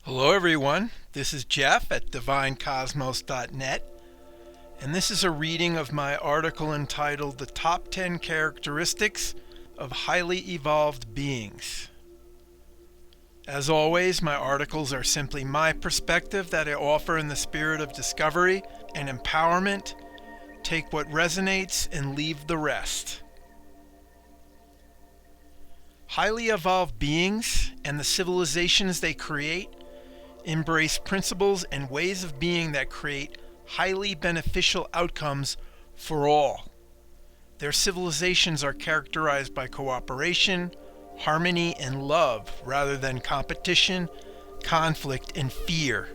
Hello everyone, this is Jeff at divinecosmos.net, and this is a reading of my article entitled The Top 10 Characteristics of Highly Evolved Beings. As always, my articles are simply my perspective that I offer in the spirit of discovery and empowerment. Take what resonates and leave the rest. Highly evolved beings and the civilizations they create embrace principles and ways of being that create highly beneficial outcomes for all. Their civilizations are characterized by cooperation, harmony, and love rather than competition, conflict, and fear.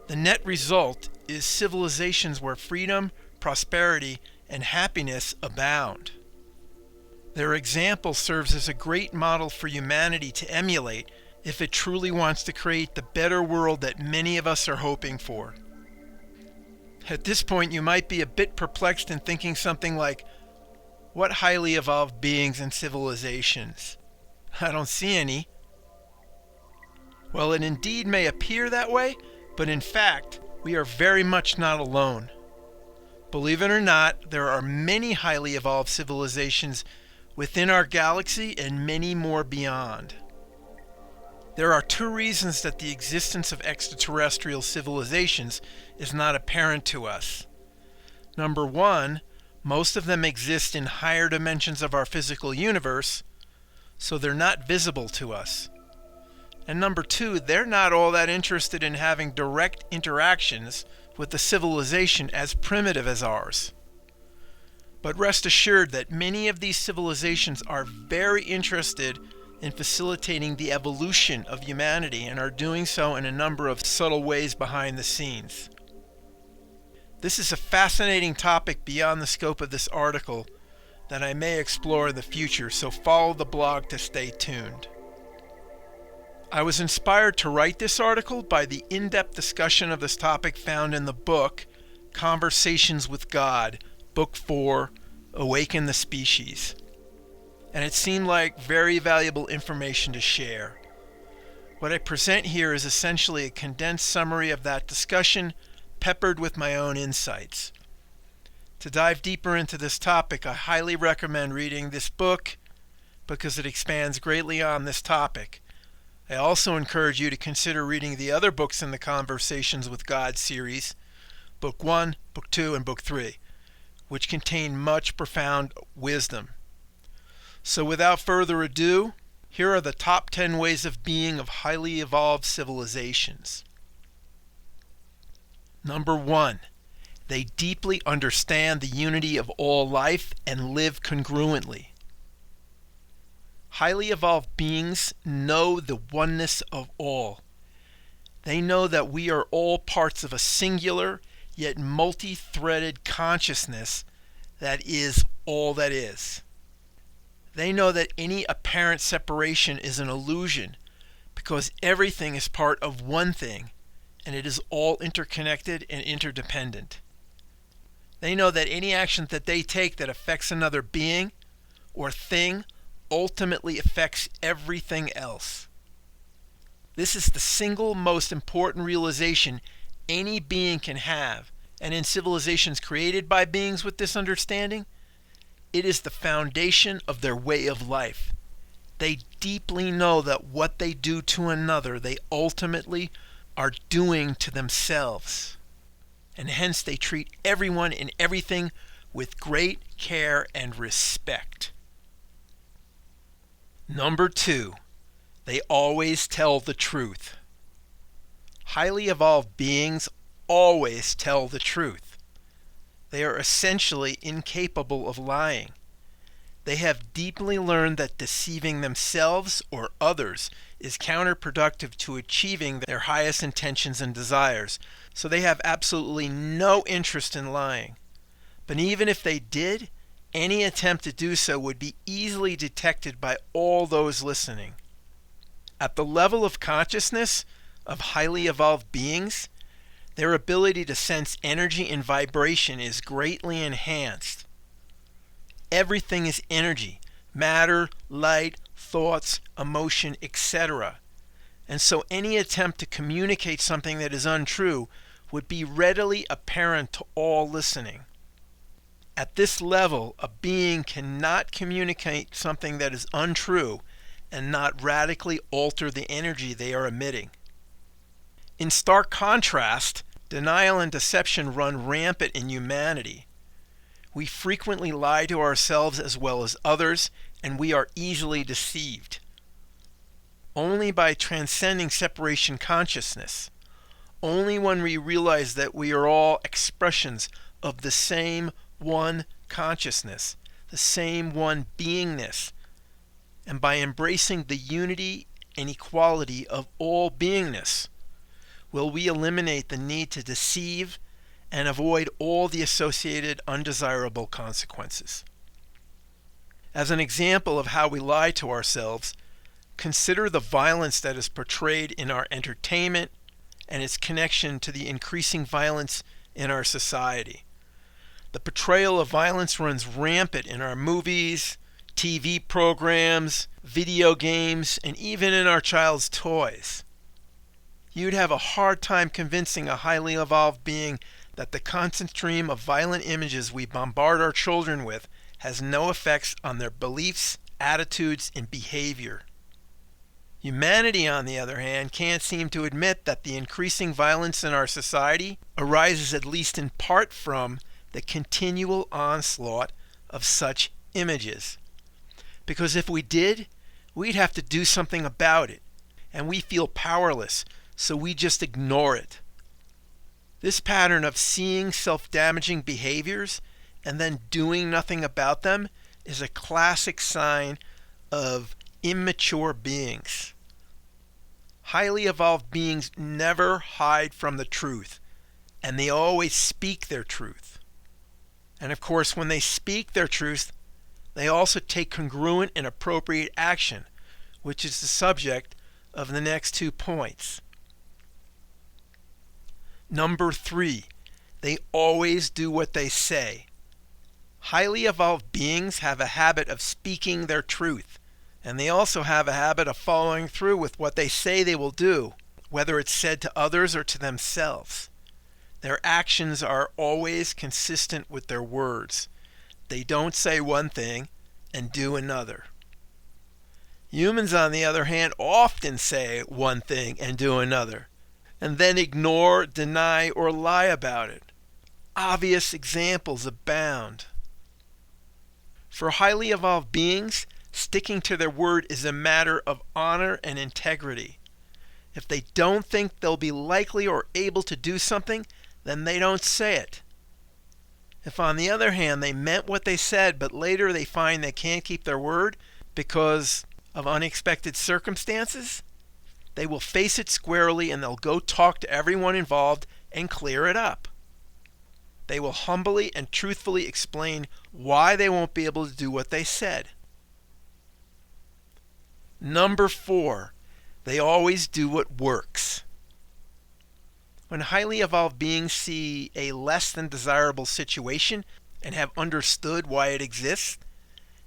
The net result is civilizations where freedom, prosperity, and happiness abound. Their example serves as a great model for humanity to emulate if it truly wants to create the better world that many of us are hoping for. At this point, you might be a bit perplexed and thinking something like, what highly evolved beings and civilizations? I don't see any. Well, it indeed may appear that way, but in fact, we are very much not alone. Believe it or not, there are many highly evolved civilizations within our galaxy and many more beyond. There are two reasons that the existence of extraterrestrial civilizations is not apparent to us. Number one, most of them exist in higher dimensions of our physical universe, so they're not visible to us. And number two, they're not all that interested in having direct interactions with the civilization as primitive as ours. But rest assured that many of these civilizations are very interested in facilitating the evolution of humanity and are doing so in a number of subtle ways behind the scenes. This is a fascinating topic beyond the scope of this article that I may explore in the future, so follow the blog to stay tuned. I was inspired to write this article by the in-depth discussion of this topic found in the book Conversations with God, Book 4, Awaken the Species. And it seemed like very valuable information to share. What I present here is essentially a condensed summary of that discussion, peppered with my own insights. To dive deeper into this topic, I highly recommend reading this book because it expands greatly on this topic. I also encourage you to consider reading the other books in the Conversations with God series, Book 1, Book 2, and Book 3, which contain much profound wisdom. So without further ado, here are the top 10 ways of being of highly evolved civilizations. Number 1, they deeply understand the unity of all life and live congruently. Highly evolved beings know the oneness of all. They know that we are all parts of a singular yet multi-threaded consciousness that is all that is. They know that any apparent separation is an illusion because everything is part of one thing and it is all interconnected and interdependent. They know that any action that they take that affects another being or thing ultimately affects everything else. This is the single most important realization any being can have, and in civilizations created by beings with this understanding, it is the foundation of their way of life. They deeply know that what they do to another, they ultimately are doing to themselves. And hence they treat everyone and everything with great care and respect. Number 2, they always tell the truth. Highly evolved beings always tell the truth. They are essentially incapable of lying. They have deeply learned that deceiving themselves or others is counterproductive to achieving their highest intentions and desires, so they have absolutely no interest in lying. But even if they did, any attempt to do so would be easily detected by all those listening. At the level of consciousness of highly evolved beings, their ability to sense energy and vibration is greatly enhanced. Everything is energy, matter, light, thoughts, emotion, etc. And so any attempt to communicate something that is untrue would be readily apparent to all listening. At this level, a being cannot communicate something that is untrue and not radically alter the energy they are emitting. In stark contrast, denial and deception run rampant in humanity. We frequently lie to ourselves as well as others, and we are easily deceived. Only by transcending separation consciousness, only when we realize that we are all expressions of the same one consciousness, the same one beingness, and by embracing the unity and equality of all beingness, will we eliminate the need to deceive and avoid all the associated undesirable consequences. As an example of how we lie to ourselves, consider the violence that is portrayed in our entertainment and its connection to the increasing violence in our society. The portrayal of violence runs rampant in our movies, TV programs, video games, and even in our child's toys. You'd have a hard time convincing a highly evolved being that the constant stream of violent images we bombard our children with has no effects on their beliefs, attitudes, and behavior. Humanity, on the other hand, can't seem to admit that the increasing violence in our society arises at least in part from the continual onslaught of such images. Because if we did, we'd have to do something about it, and we feel powerless, so we just ignore it. This pattern of seeing self-damaging behaviors and then doing nothing about them is a classic sign of immature beings. Highly evolved beings never hide from the truth, and they always speak their truth. And of course, when they speak their truth, they also take congruent and appropriate action, which is the subject of the next 2 points. Number 3, they always do what they say. Highly evolved beings have a habit of speaking their truth, and they also have a habit of following through with what they say they will do, whether it's said to others or to themselves. Their actions are always consistent with their words. They don't say one thing and do another. Humans, on the other hand, often say one thing and do another, and then ignore, deny, or lie about it. Obvious examples abound. For highly evolved beings, sticking to their word is a matter of honor and integrity. If they don't think they'll be likely or able to do something, then they don't say it. If, on the other hand, they meant what they said, but later they find they can't keep their word because of unexpected circumstances, they will face it squarely and they'll go talk to everyone involved and clear it up. They will humbly and truthfully explain why they won't be able to do what they said. Number 4, they always do what works. When highly evolved beings see a less than desirable situation and have understood why it exists,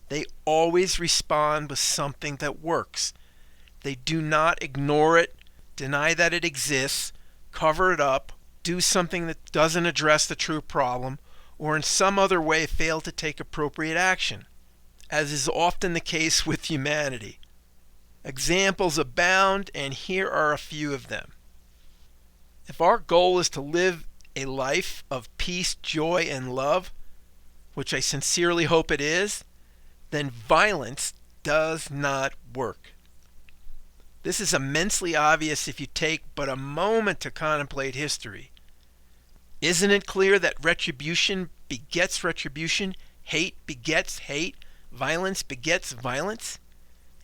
they always respond with something that works. They do not ignore it, deny that it exists, cover it up, do something that doesn't address the true problem, or in some other way fail to take appropriate action, as is often the case with humanity. Examples abound, and here are a few of them. If our goal is to live a life of peace, joy, and love, which I sincerely hope it is, then violence does not work. This is immensely obvious if you take but a moment to contemplate history. Isn't it clear that retribution begets retribution, hate begets hate, violence begets violence?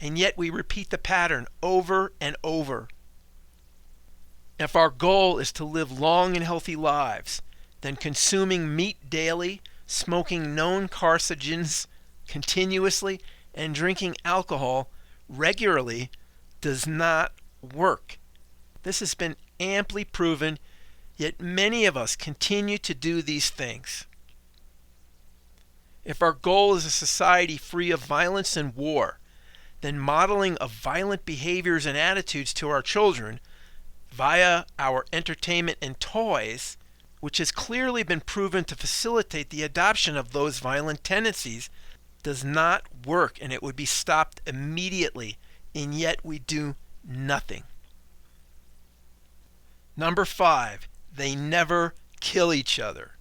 And yet we repeat the pattern over and over. If our goal is to live long and healthy lives, then consuming meat daily, smoking known carcinogens continuously, and drinking alcohol regularly does not work. This has been amply proven, yet many of us continue to do these things. If our goal is a society free of violence and war, then modeling of violent behaviors and attitudes to our children via our entertainment and toys, which has clearly been proven to facilitate the adoption of those violent tendencies, does not work, and it would be stopped immediately, and yet we do nothing. Number 5, they never kill each other.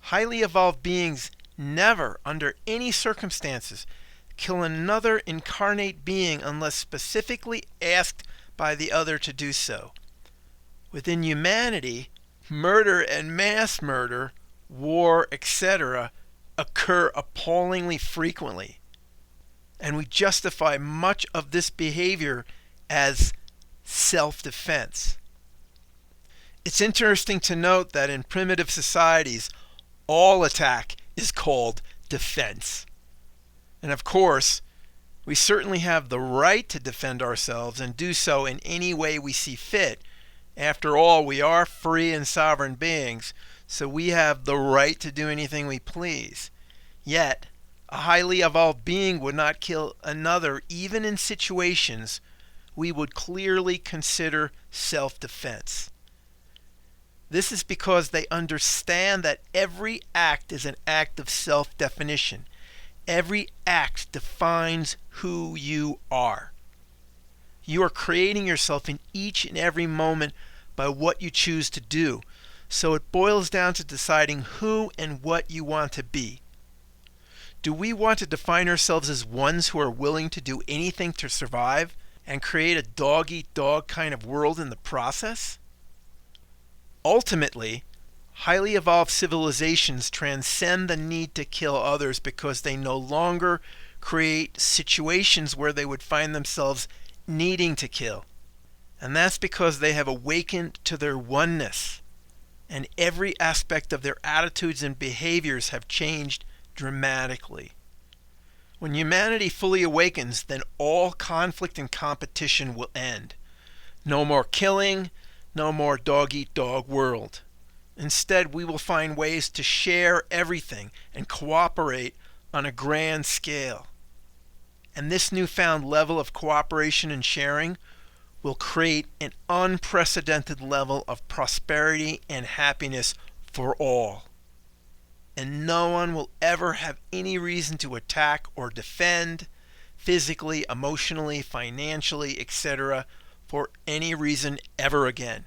Highly evolved beings never, under any circumstances, kill another incarnate being unless specifically asked by the other to do so. Within humanity, murder and mass murder, war, etc., occur appallingly frequently, and we justify much of this behavior as self-defense. It's interesting to note that in primitive societies, all attack is called defense. And of course, we certainly have the right to defend ourselves and do so in any way we see fit. After all, we are free and sovereign beings, so we have the right to do anything we please. Yet, a highly evolved being would not kill another even in situations we would clearly consider self-defense. This is because they understand that every act is an act of self-definition. Every act defines who you are. You are creating yourself in each and every moment by what you choose to do. So it boils down to deciding who and what you want to be. Do we want to define ourselves as ones who are willing to do anything to survive and create a dog-eat-dog kind of world in the process? Ultimately, highly evolved civilizations transcend the need to kill others because they no longer create situations where they would find themselves needing to kill. And that's because they have awakened to their oneness, and every aspect of their attitudes and behaviors have changed dramatically. When humanity fully awakens, then all conflict and competition will end. No more killing, no more dog-eat-dog world. Instead, we will find ways to share everything and cooperate on a grand scale. And this newfound level of cooperation and sharing will create an unprecedented level of prosperity and happiness for all. And no one will ever have any reason to attack or defend, physically, emotionally, financially, etc., for any reason ever again.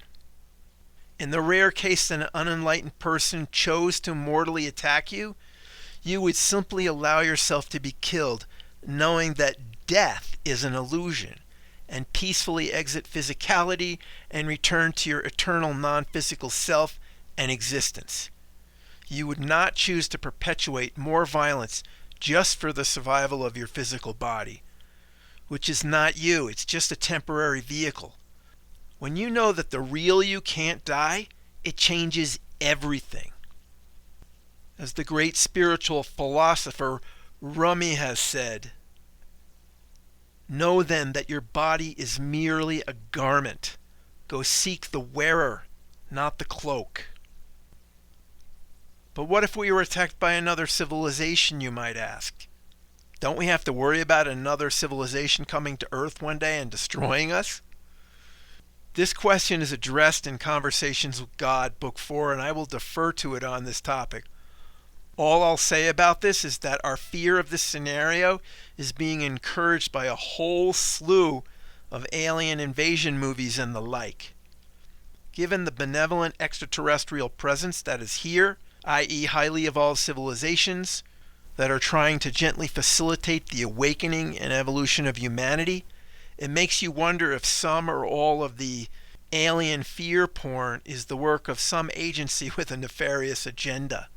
In the rare case that an unenlightened person chose to mortally attack you, you would simply allow yourself to be killed, knowing that death is an illusion, and peacefully exit physicality and return to your eternal non-physical self and existence. You would not choose to perpetuate more violence just for the survival of your physical body, which is not you, it's just a temporary vehicle. When you know that the real you can't die, it changes everything. As the great spiritual philosopher Rumi has said, "Know then that your body is merely a garment. Go seek the wearer, not the cloak." But what if we were attacked by another civilization, you might ask? Don't we have to worry about another civilization coming to Earth one day and destroying us? This question is addressed in Conversations with God, Book 4, and I will defer to it on this topic. All I'll say about this is that our fear of this scenario is being encouraged by a whole slew of alien invasion movies and the like. Given the benevolent extraterrestrial presence that is here, i.e. highly evolved civilizations that are trying to gently facilitate the awakening and evolution of humanity, it makes you wonder if some or all of the alien fear porn is the work of some agency with a nefarious agenda.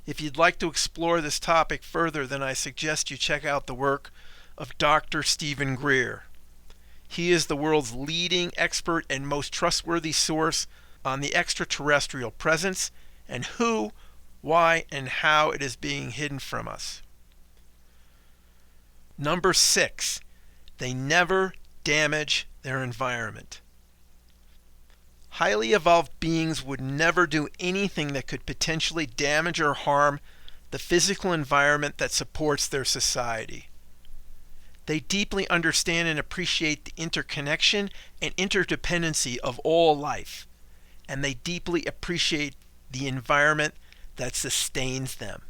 If you'd like to explore this topic further, then I suggest you check out the work of Dr. Stephen Greer. He is the world's leading expert and most trustworthy source on the extraterrestrial presence and who, why, and how it is being hidden from us. Number 6, they never damage their environment. Highly evolved beings would never do anything that could potentially damage or harm the physical environment that supports their society. They deeply understand and appreciate the interconnection and interdependency of all life, and they deeply appreciate the environment that sustains them.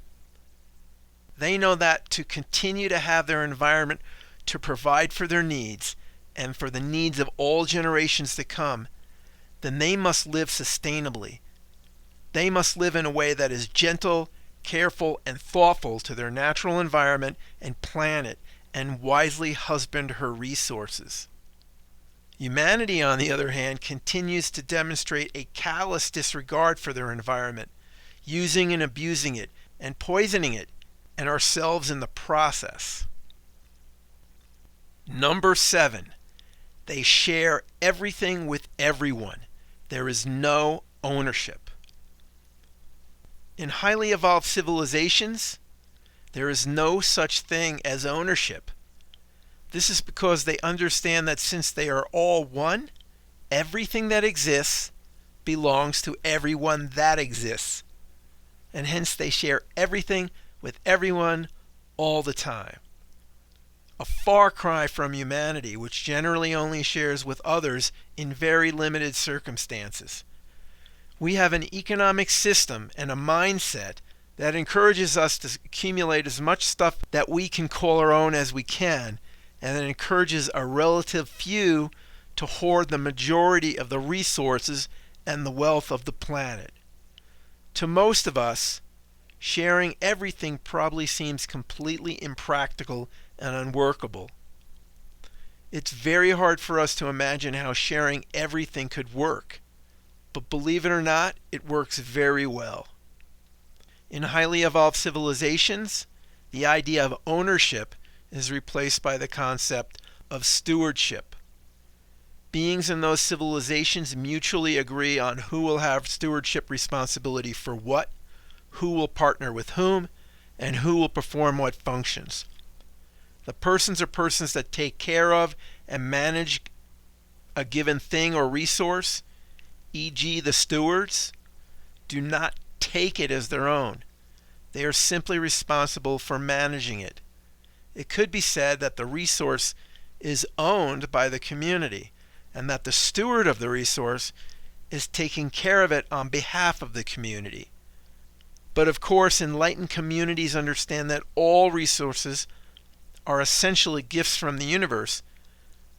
They know that to continue to have their environment to provide for their needs and for the needs of all generations to come, then they must live sustainably. They must live in a way that is gentle, careful, and thoughtful to their natural environment and planet, and wisely husband her resources. Humanity, on the other hand, continues to demonstrate a callous disregard for their environment, using and abusing it, and poisoning it, and ourselves in the process. Number 7, they share everything with everyone. There is no ownership. In highly evolved civilizations, there is no such thing as ownership. This is because they understand that since they are all one, everything that exists belongs to everyone that exists. And hence they share everything with everyone all the time. A far cry from humanity, which generally only shares with others in very limited circumstances. We have an economic system and a mindset that encourages us to accumulate as much stuff that we can call our own as we can, and it encourages a relative few to hoard the majority of the resources and the wealth of the planet. To most of us, sharing everything probably seems completely impractical and unworkable. It's very hard for us to imagine how sharing everything could work, but believe it or not, it works very well. In highly evolved civilizations, the idea of ownership is replaced by the concept of stewardship. Beings in those civilizations mutually agree on who will have stewardship responsibility for what, who will partner with whom, and who will perform what functions. The persons or persons that take care of and manage a given thing or resource, e.g. the stewards, do not take it as their own. They are simply responsible for managing it. It could be said that the resource is owned by the community, and that the steward of the resource is taking care of it on behalf of the community. But of course, enlightened communities understand that all resources are essentially gifts from the universe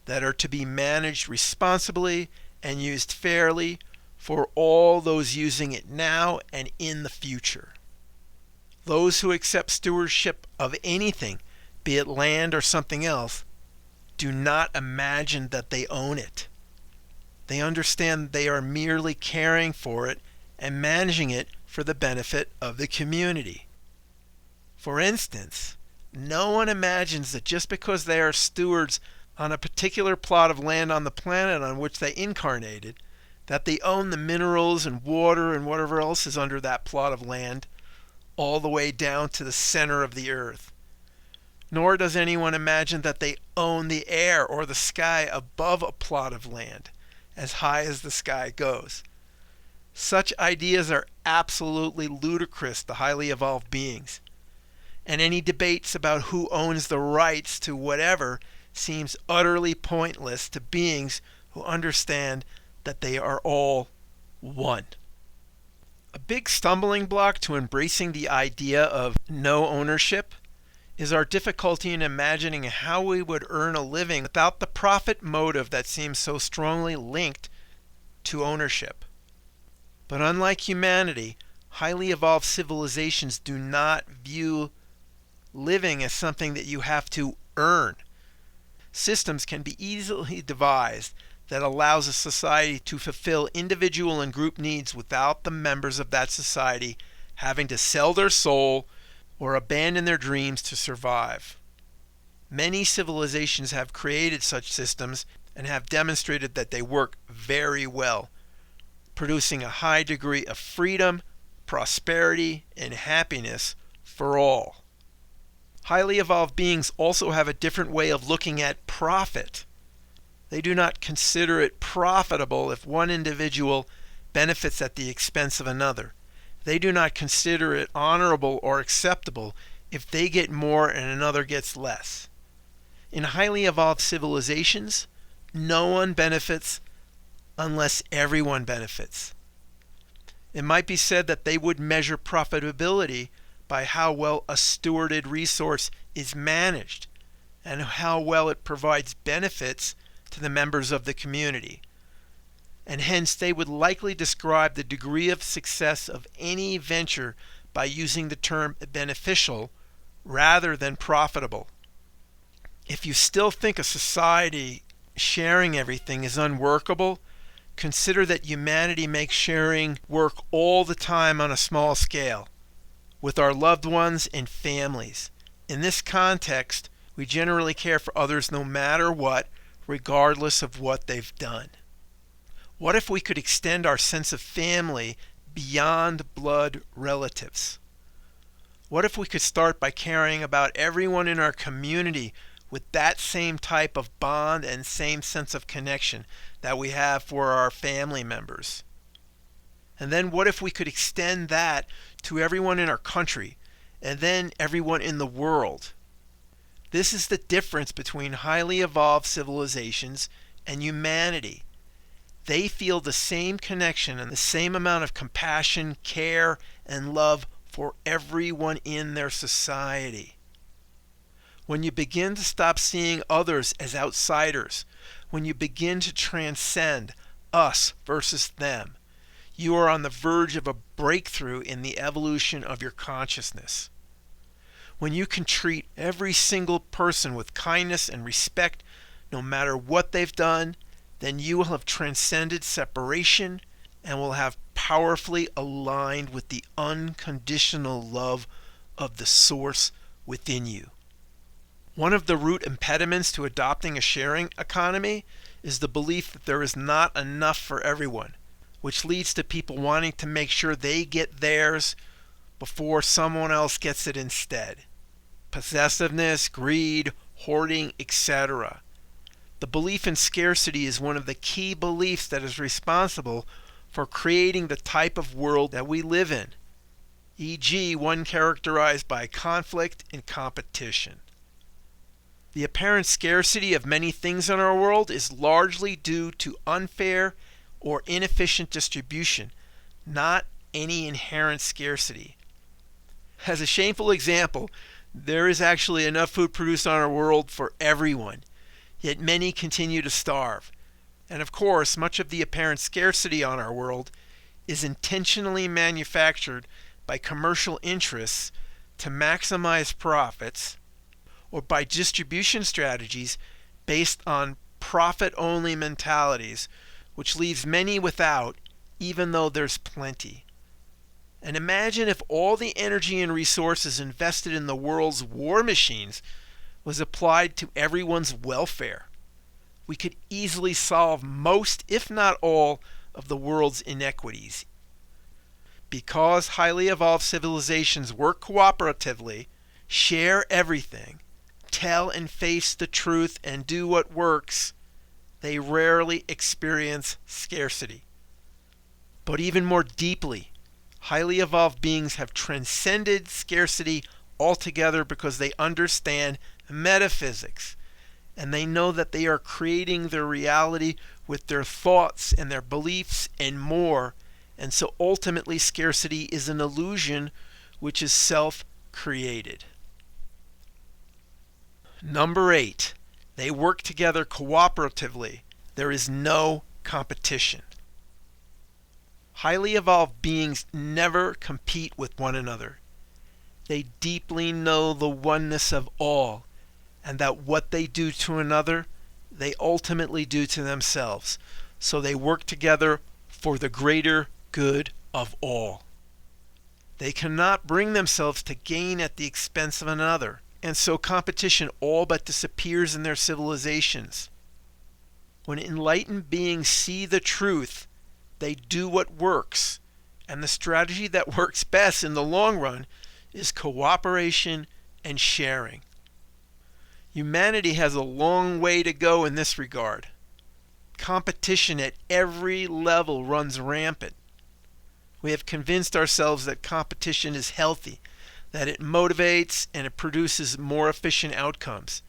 that are to be managed responsibly and used fairly for all those using it now and in the future. Those who accept stewardship of anything, be it land or something else, do not imagine that they own it. They understand they are merely caring for it and managing it for the benefit of the community. For instance, no one imagines that just because they are stewards on a particular plot of land on the planet on which they incarnated, that they own the minerals and water and whatever else is under that plot of land, all the way down to the center of the earth. Nor does anyone imagine that they own the air or the sky above a plot of land, as high as the sky goes. Such ideas are absolutely ludicrous to highly evolved beings. And any debates about who owns the rights to whatever seems utterly pointless to beings who understand that they are all one. A big stumbling block to embracing the idea of no ownership is our difficulty in imagining how we would earn a living without the profit motive that seems so strongly linked to ownership. But unlike humanity, highly evolved civilizations do not view living as something that you have to earn. Systems can be easily devised that allows a society to fulfill individual and group needs without the members of that society having to sell their soul or abandon their dreams to survive. Many civilizations have created such systems and have demonstrated that they work very well, producing a high degree of freedom, prosperity, and happiness for all. Highly evolved beings also have a different way of looking at profit. They do not consider it profitable if one individual benefits at the expense of another. They do not consider it honorable or acceptable if they get more and another gets less. In highly evolved civilizations, no one benefits unless everyone benefits. It might be said that they would measure profitability by how well a stewarded resource is managed and how well it provides benefits to the members of the community. And hence they would likely describe the degree of success of any venture by using the term beneficial rather than profitable. If you still think a society sharing everything is unworkable, consider that humanity makes sharing work all the time on a small scale, with our loved ones and families. In this context, we generally care for others no matter what, regardless of what they've done. What if we could extend our sense of family beyond blood relatives? What if we could start by caring about everyone in our community with that same type of bond and same sense of connection that we have for our family members? And then what if we could extend that to everyone in our country and then everyone in the world? This is the difference between highly evolved civilizations and humanity. They feel the same connection and the same amount of compassion, care, and love for everyone in their society. When you begin to stop seeing others as outsiders, when you begin to transcend us versus them, you are on the verge of a breakthrough in the evolution of your consciousness. When you can treat every single person with kindness and respect, no matter what they've done, then you will have transcended separation and will have powerfully aligned with the unconditional love of the source within you. One of the root impediments to adopting a sharing economy is the belief that there is not enough for everyone, which leads to people wanting to make sure they get theirs before someone else gets it instead. Possessiveness, greed, hoarding, etc. The belief in scarcity is one of the key beliefs that is responsible for creating the type of world that we live in, e.g., one characterized by conflict and competition. The apparent scarcity of many things in our world is largely due to unfair or inefficient distribution, not any inherent scarcity. As a shameful example, there is actually enough food produced on our world for everyone, yet many continue to starve. And of course, much of the apparent scarcity on our world is intentionally manufactured by commercial interests to maximize profits, or by distribution strategies based on profit-only mentalities, which leaves many without, even though there's plenty. And imagine if all the energy and resources invested in the world's war machines was applied to everyone's welfare. We could easily solve most, if not all, of the world's inequities. Because highly evolved civilizations work cooperatively, share everything, tell and face the truth, and do what works, they rarely experience scarcity. But even more deeply, highly evolved beings have transcended scarcity altogether because they understand metaphysics, and they know that they are creating their reality with their thoughts and their beliefs and more, and so ultimately scarcity is an illusion which is self-created. Number 8, they work together cooperatively. There is no competition. Highly evolved beings never compete with one another. They deeply know the oneness of all, and that what they do to another, they ultimately do to themselves. So they work together for the greater good of all. They cannot bring themselves to gain at the expense of another, and so competition all but disappears in their civilizations. When enlightened beings see the truth, they do what works, and the strategy that works best in the long run is cooperation and sharing. Humanity has a long way to go in this regard. Competition at every level runs rampant. We have convinced ourselves that competition is healthy, that it motivates and it produces more efficient outcomes.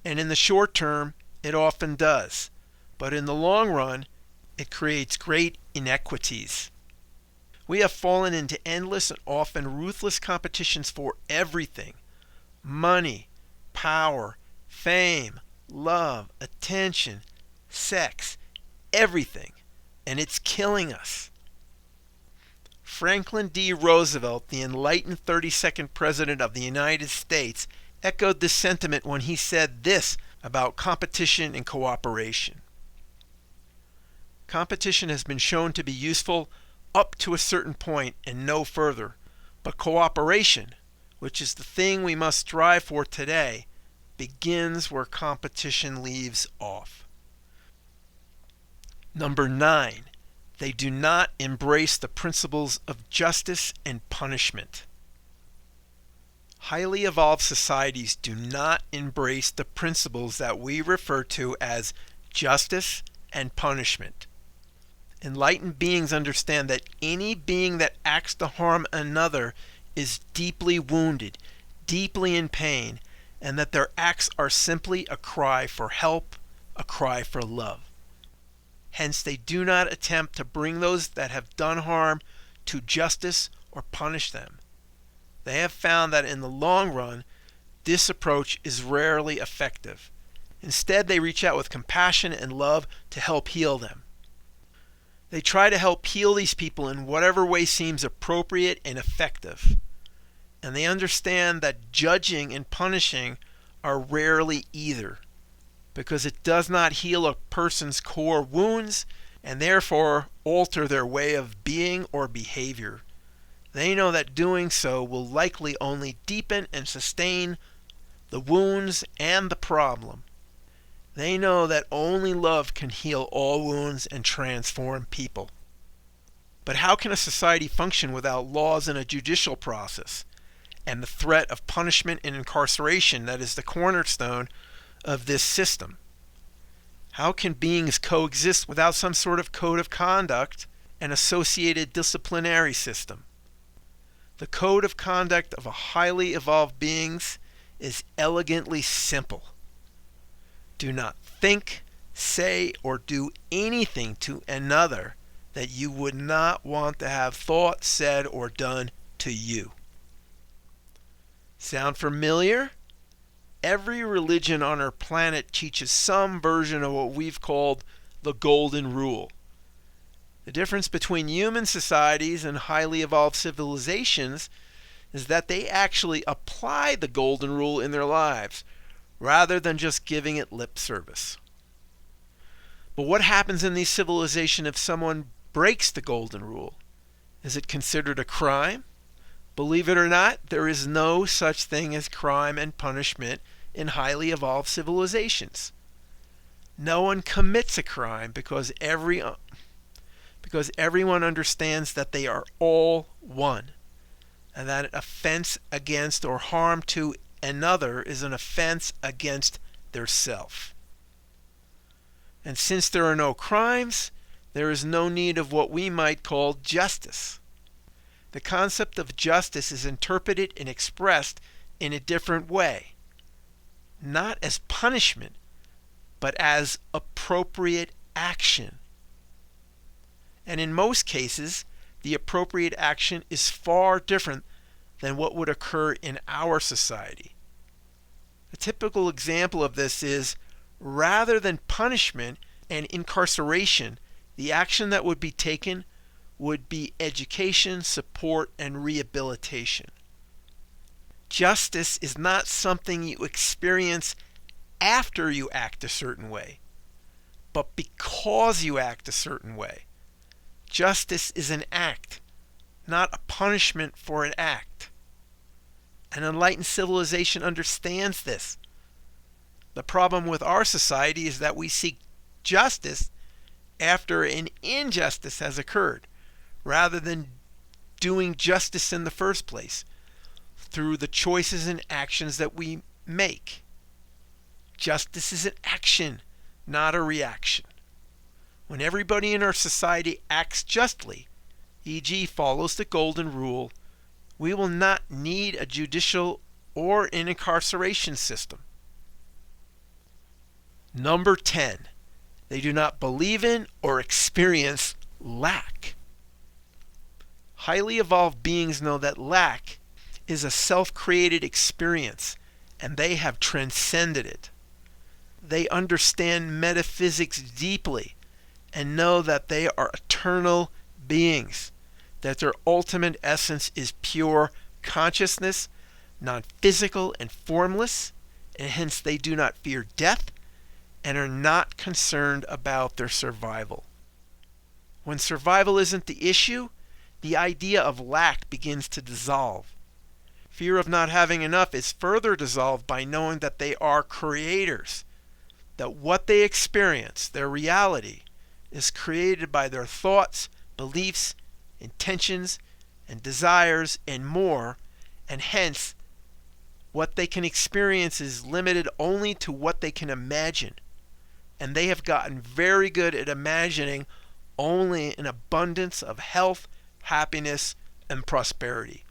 And in the short term, it often does. But in the long run, it creates great inequities. We have fallen into endless and often ruthless competitions for everything: money, power, fame, love, attention, sex, everything. And it's killing us. Franklin D. Roosevelt, the enlightened 32nd President of the United States, echoed this sentiment when he said this about competition and cooperation. Competition has been shown to be useful up to a certain point and no further, but cooperation, which is the thing we must strive for today, begins where competition leaves off. Number 9, they do not embrace the principles of justice and punishment. Highly evolved societies do not embrace the principles that we refer to as justice and punishment. Enlightened beings understand that any being that acts to harm another is deeply wounded, deeply in pain, and that their acts are simply a cry for help, a cry for love. Hence, they do not attempt to bring those that have done harm to justice or punish them. They have found that in the long run, this approach is rarely effective. Instead, they reach out with compassion and love to help heal them. They try to help heal these people in whatever way seems appropriate and effective. And they understand that judging and punishing are rarely either, because it does not heal a person's core wounds and therefore alter their way of being or behavior. They know that doing so will likely only deepen and sustain the wounds and the problem. They know that only love can heal all wounds and transform people. But how can a society function without laws and a judicial process, and the threat of punishment and incarceration that is the cornerstone of this system? How can beings coexist without some sort of code of conduct and associated disciplinary system? The code of conduct of a highly evolved beings is elegantly simple. Do not think, say, or do anything to another that you would not want to have thought, said, or done to you. Sound familiar? Every religion on our planet teaches some version of what we've called the Golden Rule. The difference between human societies and highly evolved civilizations is that they actually apply the Golden Rule in their lives, rather than just giving it lip service. But what happens in these civilizations if someone breaks the Golden Rule? Is it considered a crime? Believe it or not, there is no such thing as crime and punishment in highly evolved civilizations. No one commits a crime because everyone understands that they are all one, and that an offense against or harm to another is an offense against their self. And since there are no crimes, there is no need of what we might call justice. The concept of justice is interpreted and expressed in a different way, not as punishment, but as appropriate action. And in most cases, the appropriate action is far different than what would occur in our society. A typical example of this is, rather than punishment and incarceration, the action that would be taken would be education, support, and rehabilitation. Justice is not something you experience after you act a certain way, but because you act a certain way. Justice is an act, not a punishment for an act. An enlightened civilization understands this. The problem with our society is that we seek justice after an injustice has occurred, rather than doing justice in the first place through the choices and actions that we make. Justice is an action, not a reaction. When everybody in our society acts justly, e.g. follows the Golden Rule, we will not need a judicial or an incarceration system. Number 10, they do not believe in or experience lack. Highly evolved beings know that lack is a self-created experience, and they have transcended it. They understand metaphysics deeply and know that they are eternal beings, that their ultimate essence is pure consciousness, non-physical and formless, and hence they do not fear death and are not concerned about their survival. When survival isn't the issue, the idea of lack begins to dissolve. Fear of not having enough is further dissolved by knowing that they are creators, that what they experience, their reality, is created by their thoughts, beliefs, intentions, and desires, and more, and hence, what they can experience is limited only to what they can imagine. And they have gotten very good at imagining only an abundance of health, happiness, and prosperity.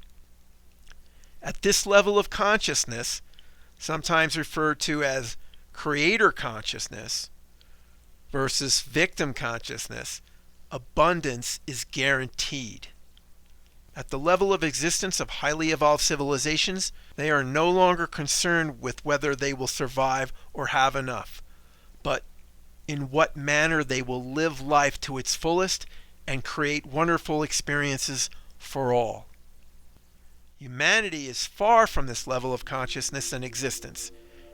At this level of consciousness, sometimes referred to as creator consciousness versus victim consciousness, abundance is guaranteed. At the level of existence of highly evolved civilizations, they are no longer concerned with whether they will survive or have enough, but in what manner they will live life to its fullest and create wonderful experiences for all. Humanity is far from this level of consciousness and existence.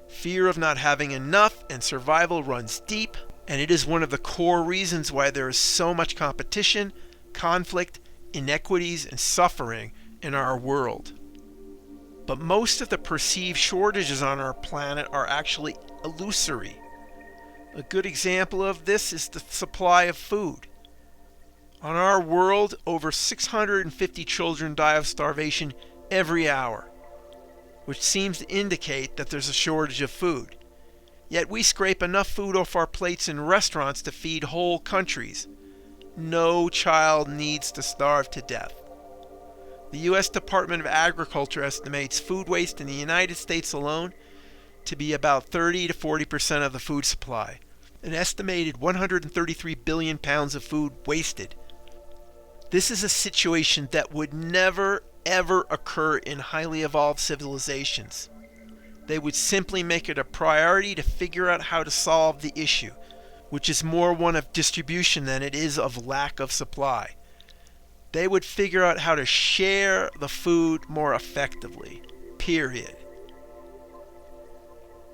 Fear of not having enough and survival runs deep, and it is one of the core reasons why there is so much competition, conflict, inequities, and suffering in our world. But most of the perceived shortages on our planet are actually illusory. A good example of this is the supply of food. On our world, over 650 children die of starvation every hour, which seems to indicate that there's a shortage of food. Yet we scrape enough food off our plates in restaurants to feed whole countries. No child needs to starve to death. The U.S. Department of Agriculture estimates food waste in the United States alone to be about 30 to 40% of the food supply. An estimated 133 billion pounds of food wasted. This is a situation that would never, ever occur in highly evolved civilizations. They would simply make it a priority to figure out how to solve the issue, which is more one of distribution than it is of lack of supply. They would figure out how to share the food more effectively, period.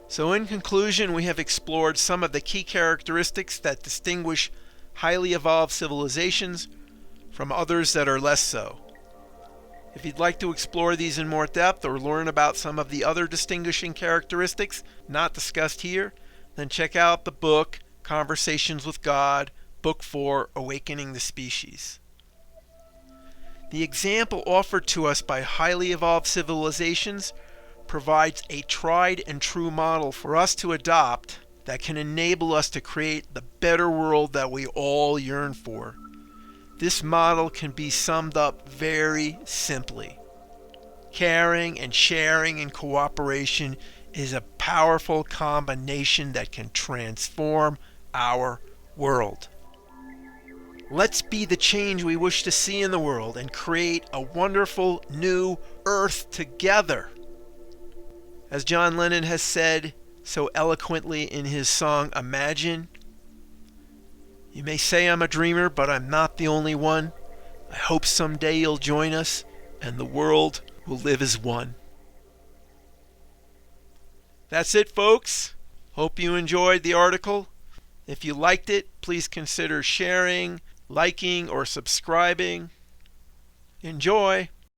So in conclusion, we have explored some of the key characteristics that distinguish highly evolved civilizations from others that are less so. If you'd like to explore these in more depth or learn about some of the other distinguishing characteristics not discussed here, then check out the book Conversations with God, Book 4, Awakening the Species. The example offered to us by highly evolved civilizations provides a tried and true model for us to adopt that can enable us to create the better world that we all yearn for. This model can be summed up very simply. Caring and sharing and cooperation is a powerful combination that can transform our world. Let's be the change we wish to see in the world and create a wonderful new earth together. As John Lennon has said so eloquently in his song Imagine, you may say I'm a dreamer, but I'm not the only one. I hope someday you'll join us and the world will live as one. That's it, folks. Hope you enjoyed the article. If you liked it, please consider sharing, liking, or subscribing. Enjoy!